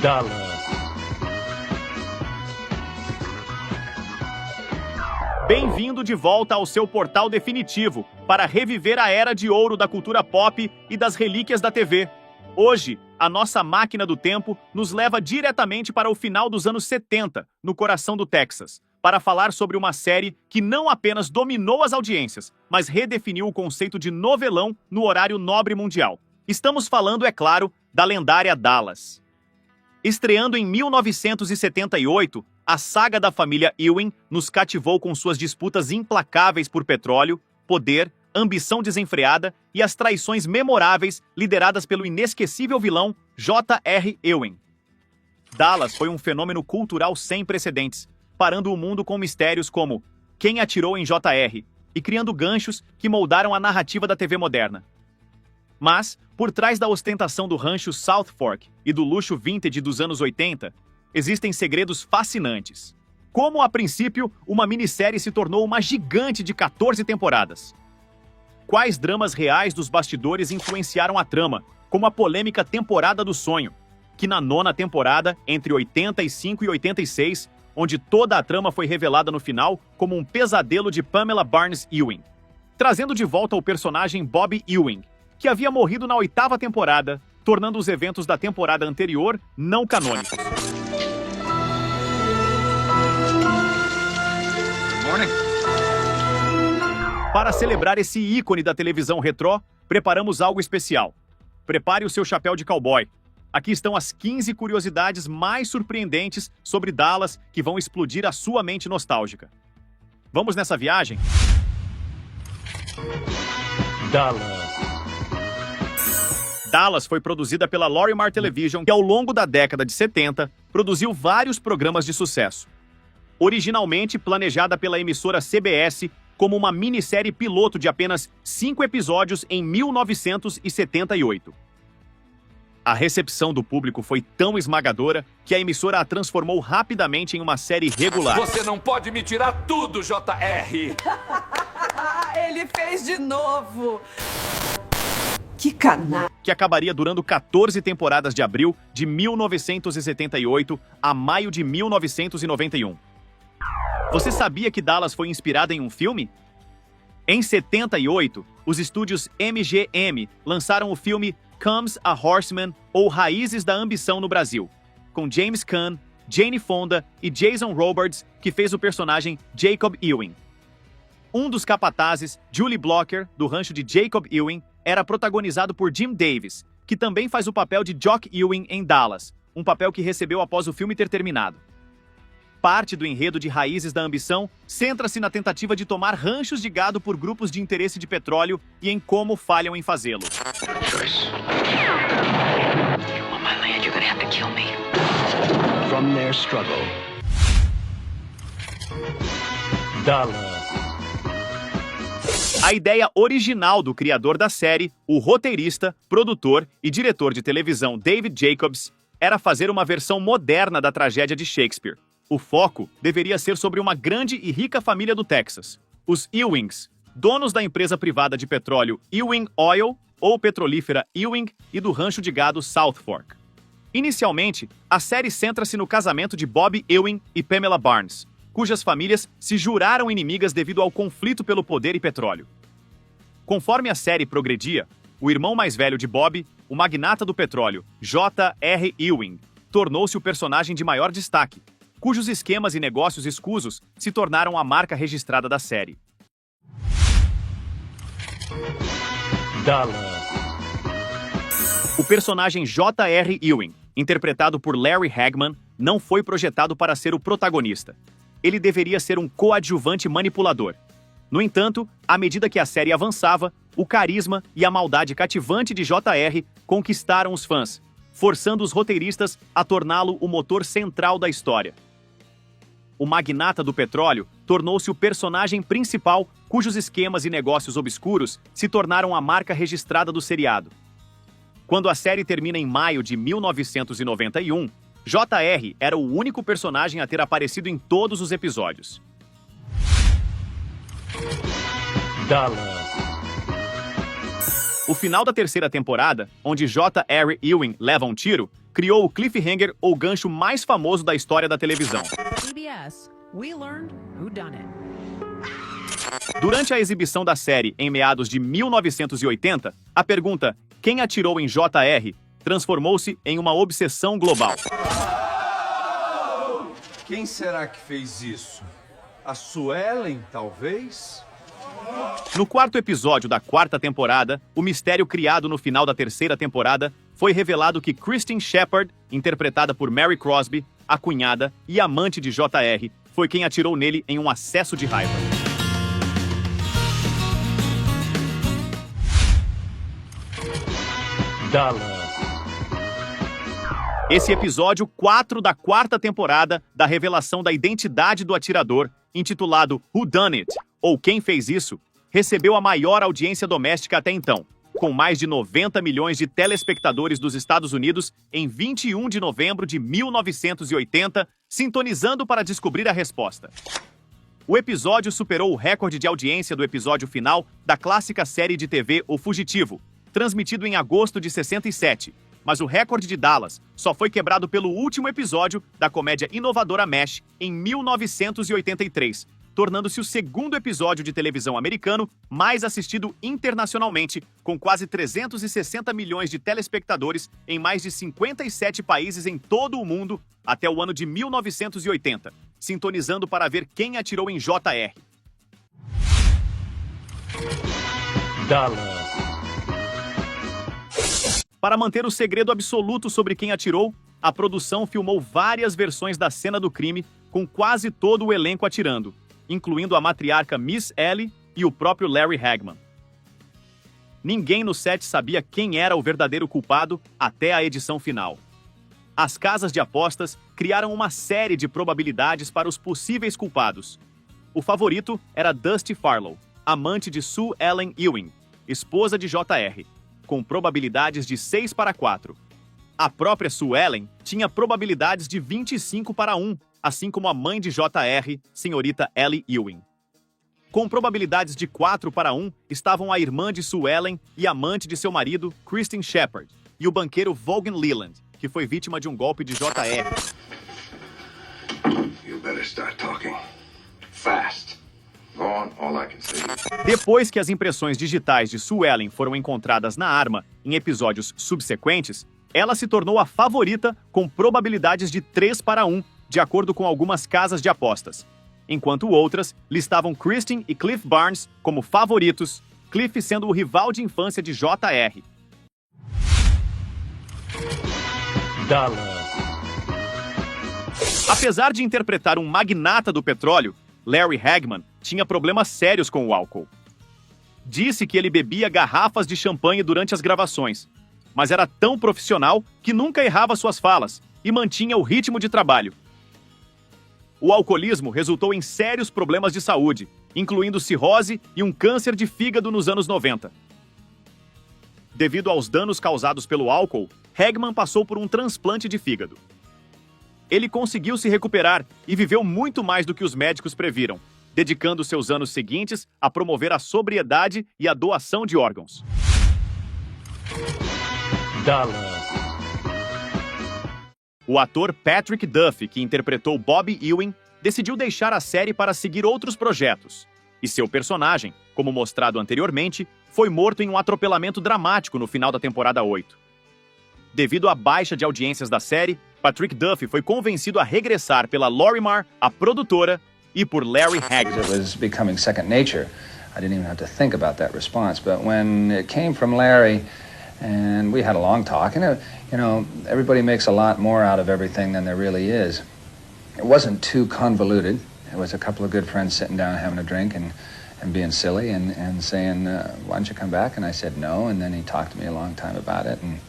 Dallas. Bem-vindo de volta ao seu portal definitivo para reviver a era de ouro da cultura pop e das relíquias da TV. Hoje, a nossa máquina do tempo nos leva diretamente para o final dos anos 70, no coração do Texas, para falar sobre uma série que não apenas dominou as audiências, mas redefiniu o conceito de novelão no horário nobre mundial. Estamos falando, é claro, da lendária Dallas. Estreando em 1978, a saga da família Ewing nos cativou com suas disputas implacáveis por petróleo, poder, ambição desenfreada e as traições memoráveis lideradas pelo inesquecível vilão J.R. Ewing. Dallas foi um fenômeno cultural sem precedentes, parando o mundo com mistérios como quem atirou em J.R. e criando ganchos que moldaram a narrativa da TV moderna. Mas, por trás da ostentação do rancho South Fork e do luxo vintage dos anos 80, existem segredos fascinantes. Como, a princípio, uma minissérie se tornou uma gigante de 14 temporadas? Quais dramas reais dos bastidores influenciaram a trama, como a polêmica Temporada do Sonho, que na 9ª temporada, entre 85 e 86, onde toda a trama foi revelada no final como um pesadelo de Pamela Barnes Ewing, trazendo de volta o personagem Bob Ewing, que havia morrido na 8ª temporada, tornando os eventos da temporada anterior não canônicos. Para celebrar esse ícone da televisão retrô, preparamos algo especial. Prepare o seu chapéu de cowboy. Aqui estão as 15 curiosidades mais surpreendentes sobre Dallas que vão explodir a sua mente nostálgica. Vamos nessa viagem? Dallas foi produzida pela Lorimar Television, que ao longo da década de 70 produziu vários programas de sucesso. Originalmente planejada pela emissora CBS como uma minissérie piloto de apenas 5 episódios em 1978. A recepção do público foi tão esmagadora que a emissora a transformou rapidamente em uma série regular. Você não pode me tirar tudo, J.R. Ele fez de novo. Que canalha. Que acabaria durando 14 temporadas de abril de 1978 a maio de 1991. Você sabia que Dallas foi inspirada em um filme? Em 78, os estúdios MGM lançaram o filme Comes a Horseman, ou Raízes da Ambição no Brasil, com James Caan, Jane Fonda e Jason Robards, que fez o personagem Jacob Ewing. Um dos capatazes, Julie Blocker, do rancho de Jacob Ewing, era protagonizado por Jim Davis, que também faz o papel de Jock Ewing em Dallas, um papel que recebeu após o filme ter terminado. Parte do enredo de Raízes da Ambição centra-se na tentativa de tomar ranchos de gado por grupos de interesse de petróleo e em como falham em fazê-lo. From their struggle, Dallas. A ideia original do criador da série, o roteirista, produtor e diretor de televisão David Jacobs, era fazer uma versão moderna da tragédia de Shakespeare. O foco deveria ser sobre uma grande e rica família do Texas, os Ewings, donos da empresa privada de petróleo Ewing Oil, ou petrolífera Ewing, e do rancho de gado South Fork. Inicialmente, a série centra-se no casamento de Bob Ewing e Pamela Barnes, cujas famílias se juraram inimigas devido ao conflito pelo poder e petróleo. Conforme a série progredia, o irmão mais velho de Bob, o magnata do petróleo, J.R. Ewing, tornou-se o personagem de maior destaque, cujos esquemas e negócios escusos se tornaram a marca registrada da série. Dallas. O personagem J.R. Ewing, interpretado por Larry Hagman, não foi projetado para ser o protagonista. Ele deveria ser um coadjuvante manipulador. No entanto, à medida que a série avançava, o carisma e a maldade cativante de J.R. conquistaram os fãs, forçando os roteiristas a torná-lo o motor central da história. O magnata do petróleo tornou-se o personagem principal, cujos esquemas e negócios obscuros se tornaram a marca registrada do seriado. Quando a série termina em maio de 1991, J.R. era o único personagem a ter aparecido em todos os episódios. Dallas. O final da terceira temporada, onde J.R. Ewing leva um tiro, criou o cliffhanger ou gancho mais famoso da história da televisão. CBS, we learned who done it. Durante a exibição da série em meados de 1980, a pergunta "Quem atirou em JR?" transformou-se em uma obsessão global. Quem será que fez isso? A Suelen, talvez? No quarto episódio da quarta temporada, o mistério criado no final da terceira temporada foi revelado que Kristen Shepard, interpretada por Mary Crosby, a cunhada e amante de JR, foi quem atirou nele em um acesso de raiva. Dallas. Esse episódio 4 da quarta temporada da revelação da identidade do atirador, intitulado Who Done It? Ou Quem Fez Isso?, recebeu a maior audiência doméstica até então, com mais de 90 milhões de telespectadores dos Estados Unidos em 21 de novembro de 1980, sintonizando para descobrir a resposta. O episódio superou o recorde de audiência do episódio final da clássica série de TV O Fugitivo, transmitido em agosto de 67, mas o recorde de Dallas só foi quebrado pelo último episódio da comédia inovadora MASH em 1983, tornando-se o segundo episódio de televisão americano mais assistido internacionalmente, com quase 360 milhões de telespectadores em mais de 57 países em todo o mundo até o ano de 1980, sintonizando para ver quem atirou em JR. Dallas. Para manter o segredo absoluto sobre quem atirou, a produção filmou várias versões da cena do crime, com quase todo o elenco atirando, incluindo a matriarca Miss Ellie e o próprio Larry Hagman. Ninguém no set sabia quem era o verdadeiro culpado até a edição final. As casas de apostas criaram uma série de probabilidades para os possíveis culpados. O favorito era Dusty Farlow, amante de Sue Ellen Ewing, esposa de JR, com probabilidades de 6-4. A própria Sue Ellen tinha probabilidades de 25-1, assim como a mãe de JR, senhorita Ellie Ewing. Com probabilidades de 4-1 estavam a irmã de Sue Ellen e amante de seu marido, Kristen Shepard, e o banqueiro Vaughan Leland, que foi vítima de um golpe de JR. You better start talking fast. Go on, all I can say. Depois que as impressões digitais de Sue Ellen foram encontradas na arma em episódios subsequentes, ela se tornou a favorita com probabilidades de 3-1, de acordo com algumas casas de apostas, enquanto outras listavam Kristen e Cliff Barnes como favoritos, Cliff sendo o rival de infância de JR. Dallas. Apesar de interpretar um magnata do petróleo, Larry Hagman tinha problemas sérios com o álcool. Disse que ele bebia garrafas de champanhe durante as gravações, mas era tão profissional que nunca errava suas falas e mantinha o ritmo de trabalho. O alcoolismo resultou em sérios problemas de saúde, incluindo cirrose e um câncer de fígado nos anos 90. Devido aos danos causados pelo álcool, Hagman passou por um transplante de fígado. Ele conseguiu se recuperar e viveu muito mais do que os médicos previram, dedicando seus anos seguintes a promover a sobriedade e a doação de órgãos. Dallas. O ator Patrick Duffy, que interpretou Bobby Ewing, decidiu deixar a série para seguir outros projetos. E seu personagem, como mostrado anteriormente, foi morto em um atropelamento dramático no final da temporada 8. Devido à baixa de audiências da série, Patrick Duffy foi convencido a regressar pela Lorimar, a produtora, e por Larry Hagman. It was becoming second nature. I didn't even have to think about that response. But when it came from Larry, and we had a long talk, and everybody makes a lot more out of everything than there really is. It wasn't too convoluted. It was a couple of good friends sitting down having a drink and being silly and saying, why don't you come back? And I said no, and then he talked to me a long time about it. And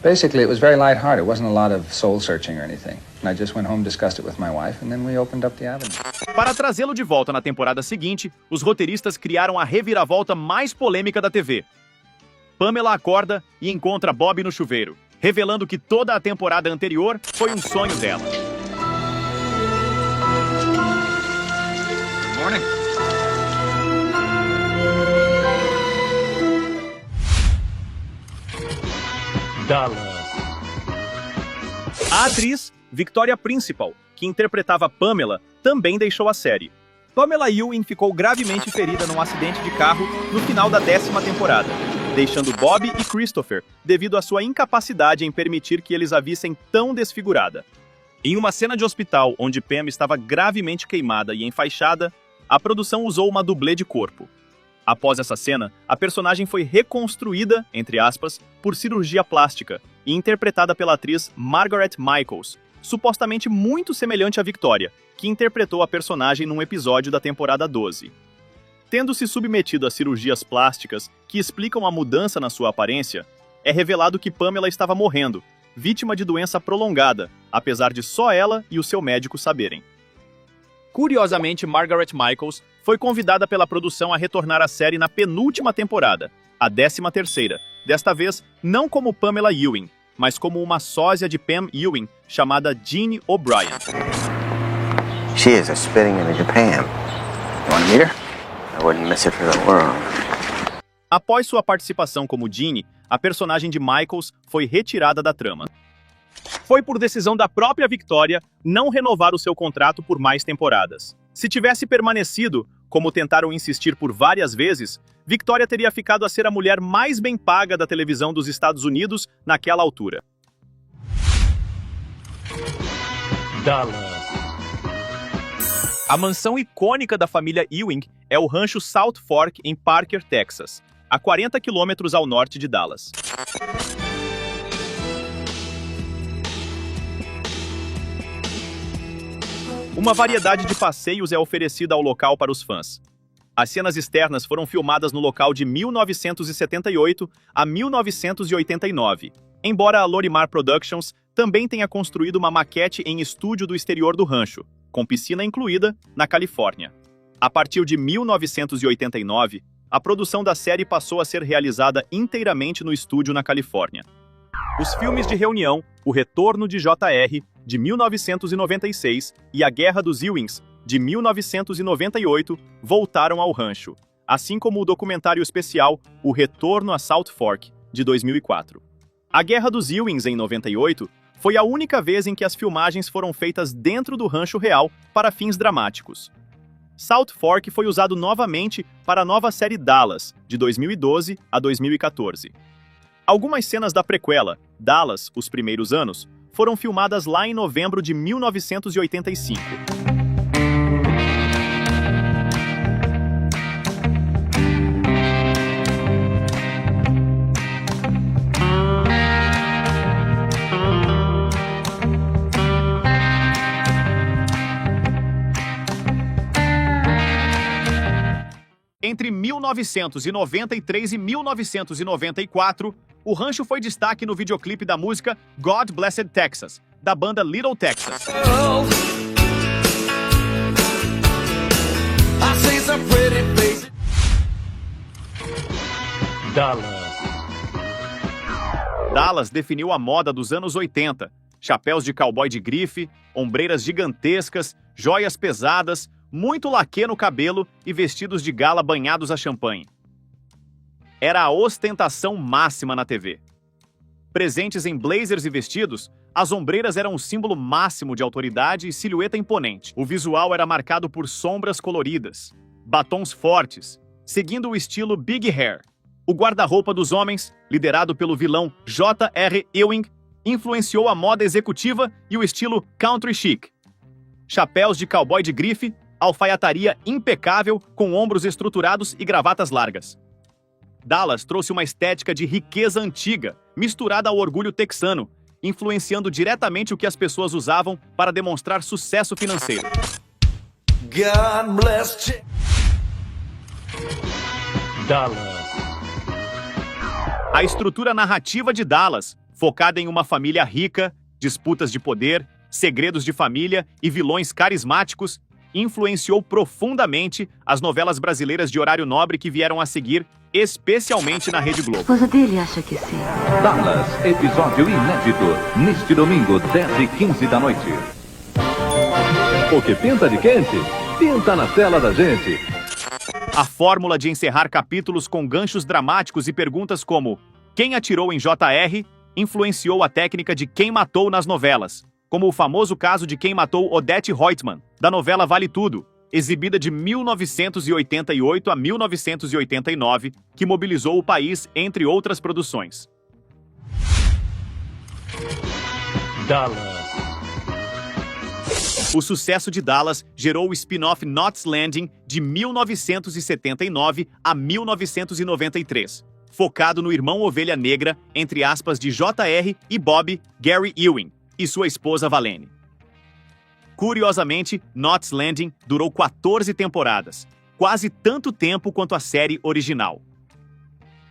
basically, it was very lighthearted. It wasn't a lot of soul-searching or anything. And I just went home, discussed it with my wife, and then we opened up the avenue. Para trazê-lo de volta na temporada seguinte, os roteiristas criaram a reviravolta mais polêmica da TV. Pamela acorda e encontra Bob no chuveiro, revelando que toda a temporada anterior foi um sonho dela. Good morning. Dallas. A atriz Victoria Principal, que interpretava Pamela, também deixou a série. Pamela Ewing ficou gravemente ferida num acidente de carro no final da 10ª temporada, deixando Bob e Christopher devido à sua incapacidade em permitir que eles a vissem tão desfigurada. Em uma cena de hospital onde Pam estava gravemente queimada e enfaixada, a produção usou uma dublê de corpo. Após essa cena, a personagem foi reconstruída, entre aspas, por cirurgia plástica e interpretada pela atriz Margaret Michaels, supostamente muito semelhante a Victoria, que interpretou a personagem num episódio da temporada 12. Tendo se submetido a cirurgias plásticas que explicam a mudança na sua aparência, é revelado que Pamela estava morrendo, vítima de doença prolongada, apesar de só ela e o seu médico saberem. Curiosamente, Margaret Michaels foi convidada pela produção a retornar à série na penúltima temporada, a 13ª, desta vez não como Pamela Ewing, mas como uma sósia de Pam Ewing chamada Jeannie O'Brien. She is a spitting image of Pam. You want to meet her? I wouldn't miss it for the world. Após sua participação como Jeannie, a personagem de Michaels foi retirada da trama. Foi por decisão da própria Victoria não renovar o seu contrato por mais temporadas. Se tivesse permanecido, como tentaram insistir por várias vezes, Victoria teria ficado a ser a mulher mais bem paga da televisão dos Estados Unidos naquela altura. Dallas. A mansão icônica da família Ewing é o rancho South Fork, em Parker, Texas, a 40 quilômetros ao norte de Dallas. Uma variedade de passeios é oferecida ao local para os fãs. As cenas externas foram filmadas no local de 1978 a 1989, embora a Lorimar Productions também tenha construído uma maquete em estúdio do exterior do rancho, com piscina incluída, na Califórnia. A partir de 1989, a produção da série passou a ser realizada inteiramente no estúdio na Califórnia. Os filmes de reunião O Retorno de J.R., de 1996, e A Guerra dos Ewings, de 1998, voltaram ao rancho, assim como o documentário especial O Retorno a South Fork, de 2004. A Guerra dos Ewings, em 98, foi a única vez em que as filmagens foram feitas dentro do rancho real para fins dramáticos. South Fork foi usado novamente para a nova série Dallas, de 2012 a 2014. Algumas cenas da prequela, Dallas, Os Primeiros Anos, foram filmadas lá em novembro de 1985. Entre 1993 e 1994, o rancho foi destaque no videoclipe da música God Blessed Texas, da banda Little Texas. Dallas definiu a moda dos anos 80, chapéus de cowboy de grife, ombreiras gigantescas, joias pesadas, muito laque no cabelo e vestidos de gala banhados a champanhe. Era a ostentação máxima na TV. Presentes em blazers e vestidos, as ombreiras eram um símbolo máximo de autoridade e silhueta imponente. O visual era marcado por sombras coloridas, batons fortes, seguindo o estilo Big Hair. O guarda-roupa dos homens, liderado pelo vilão J.R. Ewing, influenciou a moda executiva e o estilo country chic. Chapéus de cowboy de grife, alfaiataria impecável com ombros estruturados e gravatas largas. Dallas trouxe uma estética de riqueza antiga, misturada ao orgulho texano, influenciando diretamente o que as pessoas usavam para demonstrar sucesso financeiro. God bless Dallas. A estrutura narrativa de Dallas, focada em uma família rica, disputas de poder, segredos de família e vilões carismáticos, influenciou profundamente as novelas brasileiras de horário nobre que vieram a seguir, especialmente na Rede Globo. A esposa dele acha que sim. Dallas, episódio inédito, neste domingo, 10h15 da noite. O que pinta de quente, pinta na tela da gente. A fórmula de encerrar capítulos com ganchos dramáticos e perguntas como: quem atirou em J.R., influenciou a técnica de quem matou nas novelas, como o famoso caso de quem matou Odette Reutemann, da novela Vale Tudo, exibida de 1988 a 1989, que mobilizou o país, entre outras produções. Dallas. O sucesso de Dallas gerou o spin-off Knots Landing de 1979 a 1993, focado no irmão ovelha negra, entre aspas, de J.R. e Bob, Gary Ewing, e sua esposa Valene. Curiosamente, Knots Landing durou 14 temporadas, quase tanto tempo quanto a série original.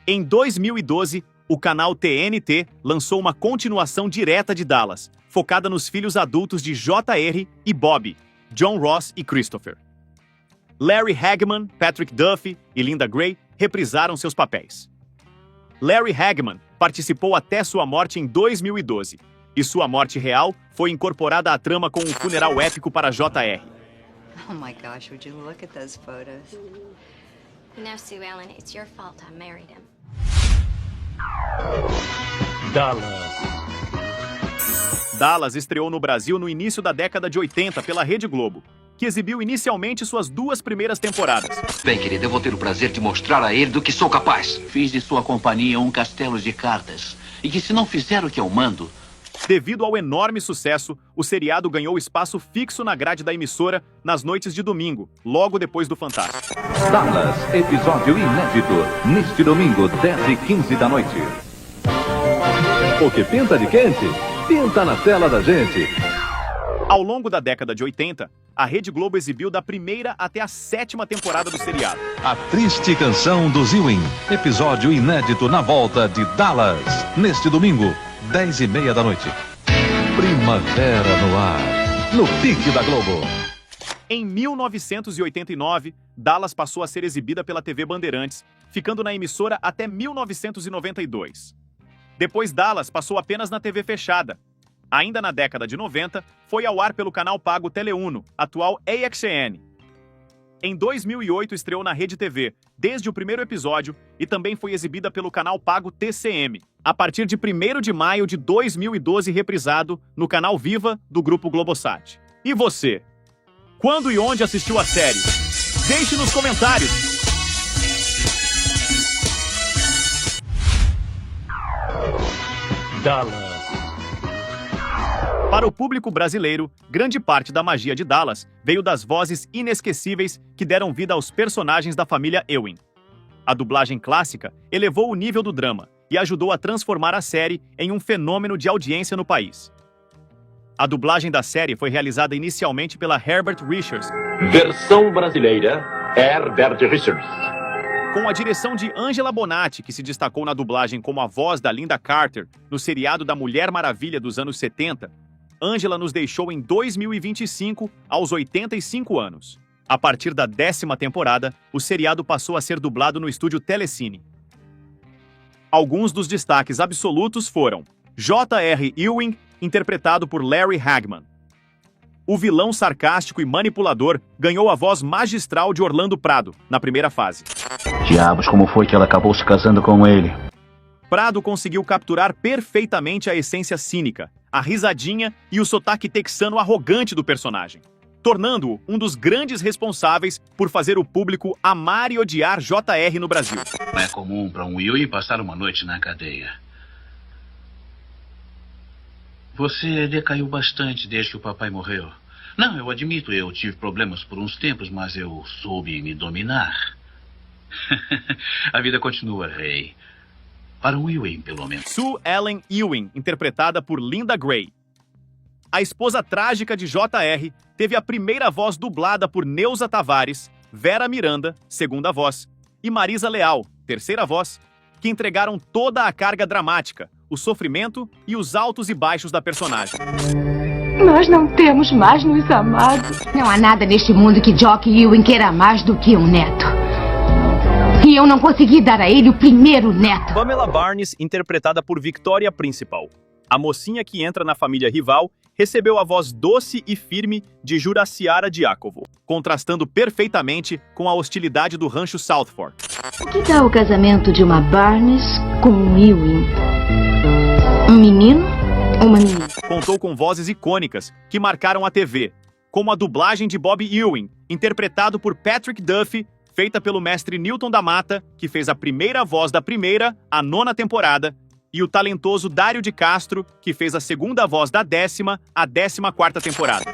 Em 2012, o canal TNT lançou uma continuação direta de Dallas, focada nos filhos adultos de J.R. e Bob, John Ross e Christopher. Larry Hagman, Patrick Duffy e Linda Gray reprisaram seus papéis. Larry Hagman participou até sua morte em 2012, e sua morte real foi incorporada à trama com um funeral épico para J.R. Oh my gosh, would you look at those photos? No, Sue Ellen, it's your fault I married him. Dallas. Dallas estreou no Brasil no início da década de 80 pela Rede Globo, que exibiu inicialmente suas 2 primeiras temporadas. Bem, querido, eu vou ter o prazer de mostrar a ele do que sou capaz. Fiz de sua companhia um castelo de cartas, e que se não fizer o que eu mando... Devido ao enorme sucesso, o seriado ganhou espaço fixo na grade da emissora nas noites de domingo, logo depois do Fantástico. Dallas, episódio inédito, neste domingo, 10h15 da noite. O que pinta de quente, pinta na tela da gente. Ao longo da década de 80, a Rede Globo exibiu da primeira até a 7ª temporada do seriado. A Triste Canção dos Ewing, episódio inédito na volta de Dallas, neste domingo, 10h30 da noite. Primavera no ar, no pique da Globo. Em 1989, Dallas passou a ser exibida pela TV Bandeirantes, ficando na emissora até 1992. Depois, Dallas passou apenas na TV fechada. Ainda na década de 90, foi ao ar pelo canal pago Teleuno, atual AXN. Em 2008, estreou na Rede TV, desde o primeiro episódio, e também foi exibida pelo canal pago TCM, a partir de 1º de maio de 2012, reprisado no canal Viva do Grupo Globosat. E você? Quando e onde assistiu a série? Deixe nos comentários! Dallas. Para o público brasileiro, grande parte da magia de Dallas veio das vozes inesquecíveis que deram vida aos personagens da família Ewing. A dublagem clássica elevou o nível do drama e ajudou a transformar a série em um fenômeno de audiência no país. A dublagem da série foi realizada inicialmente pela Herbert Richards. Versão brasileira, Herbert Richards. Com a direção de Angela Bonatti, que se destacou na dublagem como a voz da Linda Carter no seriado da Mulher Maravilha dos anos 70, Angela nos deixou em 2025, aos 85 anos. A partir da 10ª temporada, o seriado passou a ser dublado no estúdio Telecine. Alguns dos destaques absolutos foram J.R. Ewing, interpretado por Larry Hagman. O vilão sarcástico e manipulador ganhou a voz magistral de Orlando Prado, na primeira fase. Diabos, como foi que ela acabou se casando com ele? Prado conseguiu capturar perfeitamente a essência cínica, a risadinha e o sotaque texano arrogante do personagem, tornando-o um dos grandes responsáveis por fazer o público amar e odiar J.R. no Brasil. Não é comum para um Ewing passar uma noite na cadeia. Você decaiu bastante desde que o papai morreu. Não, eu admito, eu tive problemas por uns tempos, mas eu soube me dominar. A vida continua, rei. Para o Ewing, pelo menos. Sue Ellen Ewing, interpretada por Linda Gray. A esposa trágica de J.R. teve a primeira voz dublada por Neuza Tavares, Vera Miranda, segunda voz, e Marisa Leal, terceira voz, que entregaram toda a carga dramática, o sofrimento e os altos e baixos da personagem. Nós não temos mais nos amado. Não há nada neste mundo que Jock Ewing queira mais do que um neto. E eu não consegui dar a ele o primeiro neto. Pamela Barnes, interpretada por Victoria Principal. A mocinha que entra na família rival recebeu a voz doce e firme de Juraciara Diácovo, contrastando perfeitamente com a hostilidade do rancho Southfork. O que tal o casamento de uma Barnes com um Ewing? Um menino ou uma menina? Contou com vozes icônicas que marcaram a TV, como a dublagem de Bob Ewing, interpretado por Patrick Duffy, feita pelo mestre Newton da Mata, que fez a primeira voz da primeira à 9ª temporada, e o talentoso Dário de Castro, que fez a segunda voz da 10ª à 14ª temporada.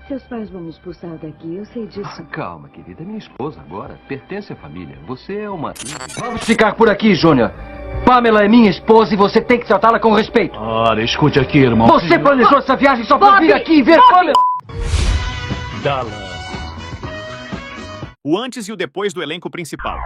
Seus pais vão me expulsar daqui, eu sei disso. Calma, querida. Minha esposa agora pertence à família. Você é uma... Vamos ficar por aqui, Júnior. Pamela é minha esposa e você tem que tratá-la com respeito. Ora, escute aqui, irmão. Você planejou essa viagem só pra vir aqui e ver Pamela? Dallas. O antes e o depois do elenco principal.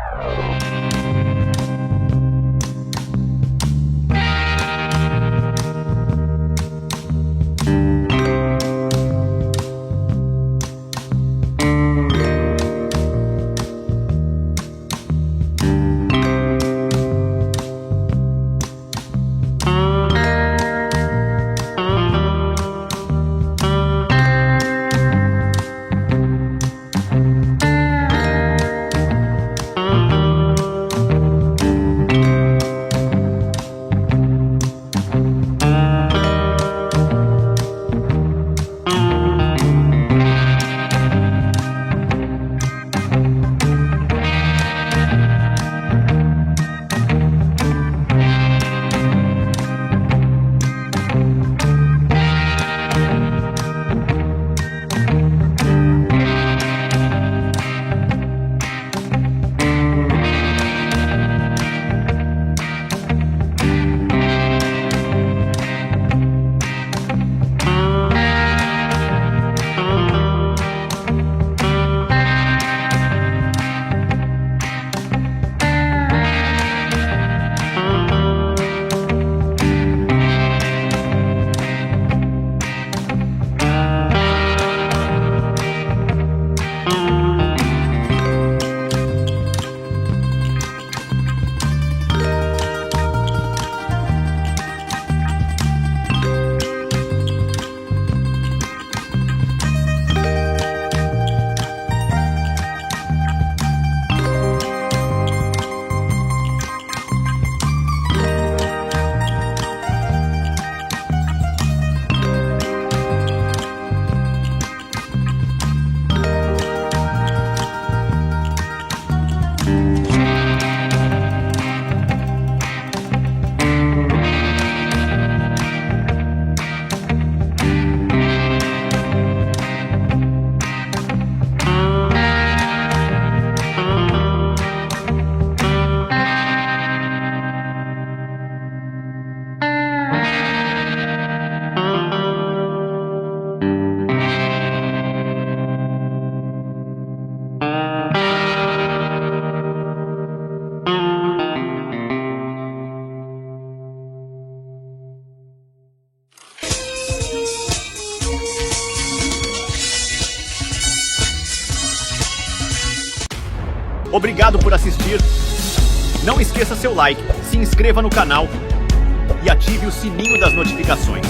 Obrigado por assistir. Não esqueça seu like, se inscreva no canal e ative o sininho das notificações.